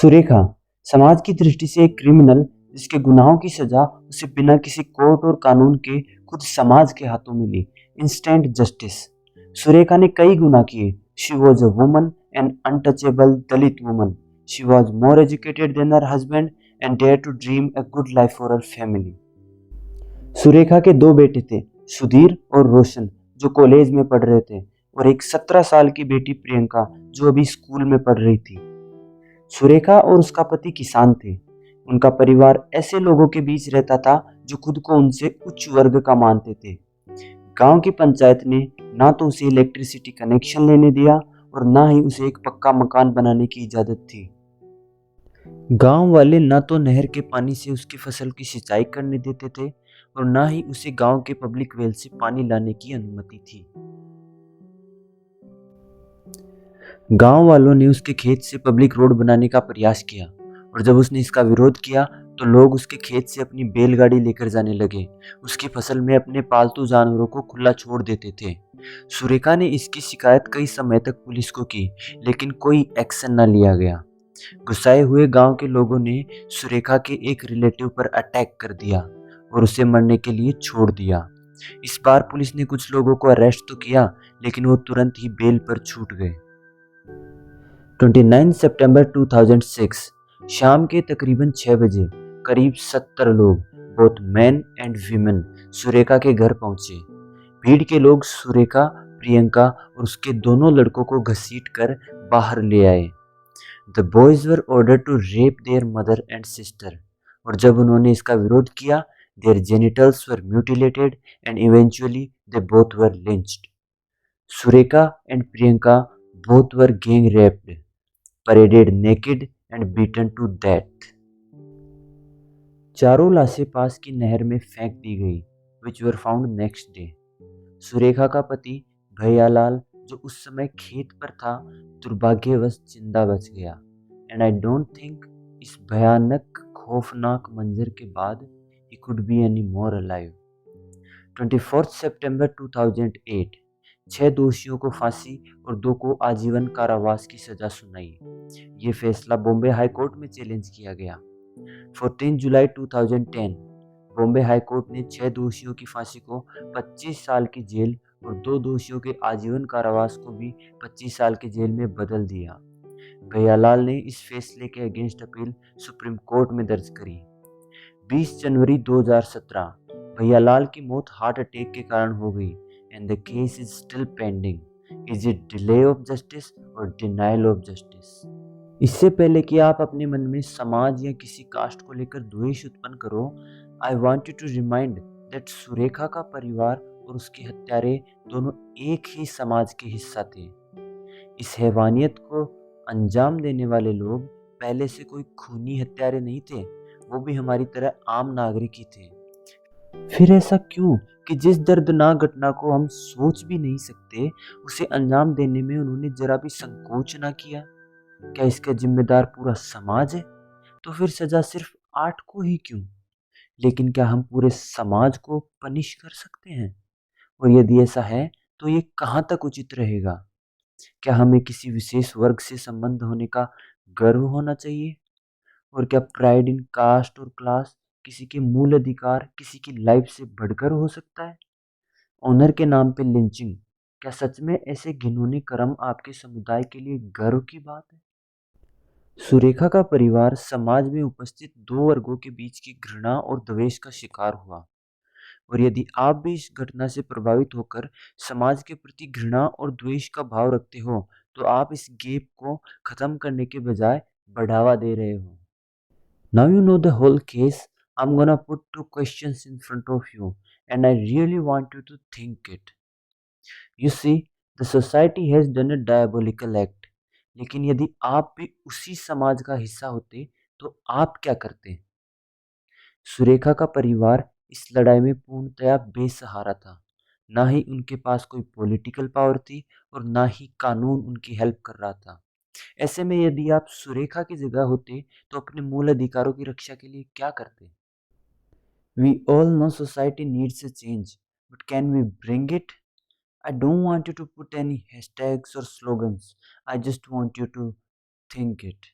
सुरेखा समाज की दृष्टि से एक क्रिमिनल जिसके गुनाहों की सजा उसे बिना किसी कोर्ट और कानून के खुद समाज के हाथों मिली। Instant justice. सुरेखा ने कई गुनाह किए। She was a woman an untouchable Dalit woman. She was more educated than her husband and dare to dream a good life for her family. Surekha के दो बेटे थे, सुधीर और रोशन, जो कॉलेज में पढ़ रहे थे, और एक 17 साल की बेटी प्रियंका, जो अभी स्कूल में पढ़ रही थी। सुरेखा और उसका पति किसान थे। उनका परिवार ऐसे लोगों के बीच रहता था जो खुद को उनसे उच्च वर्ग का मानते थे। गांव की पंचायत ने ना तो उसे इलेक्ट्रिसिटी कनेक्शन लेने दिया और ना ही उसे एक पक्का मकान बनाने की इजाजत थी। गांव वाले ना तो नहर के पानी से उसकी फसल की सिंचाई करने देते थे और ना ही उसे गांव के पब्लिक वेल से पानी लाने की अनुमति थी। गांव वालों ने उसके खेत से पब्लिक रोड बनाने का प्रयास किया और जब उसने इसका विरोध किया तो लोग उसके खेत से अपनी बैलगाड़ी लेकर जाने लगे। उसकी फसल में अपने पालतू जानवरों को खुला छोड़ देते थे। सुरेखा ने इसकी शिकायत कई समय तक पुलिस को की, लेकिन कोई एक्शन न लिया गया। गुस्साए हुए गांव के लोगों ने सुरेखा के एक रिलेटिव पर अटैक कर दिया और उसे मरने के लिए छोड़ दिया। इस बार पुलिस ने कुछ लोगों को अरेस्ट तो किया, लेकिन वो तुरंत ही बेल पर छूट गए। 29 सितंबर 2006 शाम के तकरीबन 6 बजे करीब 70 लोग, both man and women, Surekha के घर पहुंचे। भीड़ के लोग सुरेखा, प्रियंका और उसके दोनों लड़कों को घसीट कर बाहर ले आए। The boys were order to rape their mother and sister, और जब उन्होंने इसका विरोध किया, their genitals were mutilated and eventually they both were lynched. Surekha and Priyanka both were gang raped, paraded naked and beaten to death. चारों लाशें पास की नहर में फेंक दी गई, which were found next day. Surekha का पति भैयालाल, जो उस समय खेत पर था, दुर्भाग्यवश जिंदा बच गया। एंड आई डोंट थिंक इस भयानक खौफनाक मंजर के बाद he could be any more alive. 24 सितंबर 2008 6 दोषियों को फांसी और 2 को आजीवन कारावास की सजा सुनाई। ये फैसला बॉम्बे हाई कोर्ट में चैलेंज किया गया। 14 जुलाई 2010 बॉम्बे हाई कोर्ट ने 6 दोषियों की फांसी को 25 साल की जेल और 2 दोषियों के आजीवन कारावास को भी 25 साल की जेल में बदल दिया। भैयालाल ने इस फैसले के अगेंस्ट अपील सुप्रीम कोर्ट में दर्ज करी। 20 जनवरी 2017 भैयालाल की मौत हार्ट अटैक के कारण हो गई and the case is still pending. Is it delay of justice और डिनायल ऑफ जस्टिस? इससे पहले कि आप अपने मन में समाज या किसी कास्ट को लेकर द्वेष उत्पन्न करो, I want you to remind that Surekha का परिवार और उसके हत्यारे दोनों एक ही समाज के हिस्सा थे। इस हैवानियत को अंजाम देने वाले लोग पहले से कोई खूनी हत्यारे नहीं थे, वो भी हमारी तरह आम नागरिक ही थे। फिर ऐसा क्यों कि जिस दर्दनाक घटना को हम सोच भी नहीं सकते, उसे अंजाम देने में उन्होंने जरा भी संकोच ना किया? क्या इसका जिम्मेदार पूरा समाज है? तो फिर सजा सिर्फ 8 को ही क्यों? लेकिन क्या हम पूरे समाज को पनिश कर सकते हैं? और यदि ऐसा है तो ये कहाँ तक उचित रहेगा? क्या हमें किसी विशेष वर्ग से संबंध होने का गर्व होना चाहिए? और क्या प्राइड इन कास्ट और क्लास किसी के मूल अधिकार, किसी की लाइफ से बढ़कर हो सकता है? ऑनर के नाम पे लिंचिंग, क्या सच में ऐसे घिनौने कर्म आपके समुदाय के लिए गर्व की बात है? सुरेखा का परिवार समाज में उपस्थित 2 वर्गों के बीच की घृणा और द्वेष का शिकार हुआ। और यदि आप भी इस घटना से प्रभावित होकर समाज के प्रति घृणा और द्वेष का भाव रखते हो, तो आप इस गैप को खत्म करने के बजाय बढ़ावा दे रहे हो। Now you know the whole case. I'm gonna put 2 questions in front of you and I really want you to think it. You see, the society has done a diabolical act. लेकिन यदि आप भी उसी समाज का हिस्सा होते तो आप क्या करते? सुरेखा का परिवार इस लड़ाई में पूर्णतया बेसहारा था। ना ही उनके पास कोई पॉलिटिकल पावर थी और ना ही कानून उनकी हेल्प कर रहा था। ऐसे में यदि आप सुरेखा की जगह होते तो अपने मूल अधिकारों की रक्षा के लिए क्या करते? We all know society needs a change, but can we bring it? I don't want you to put any hashtags or slogans. I just want you to think it.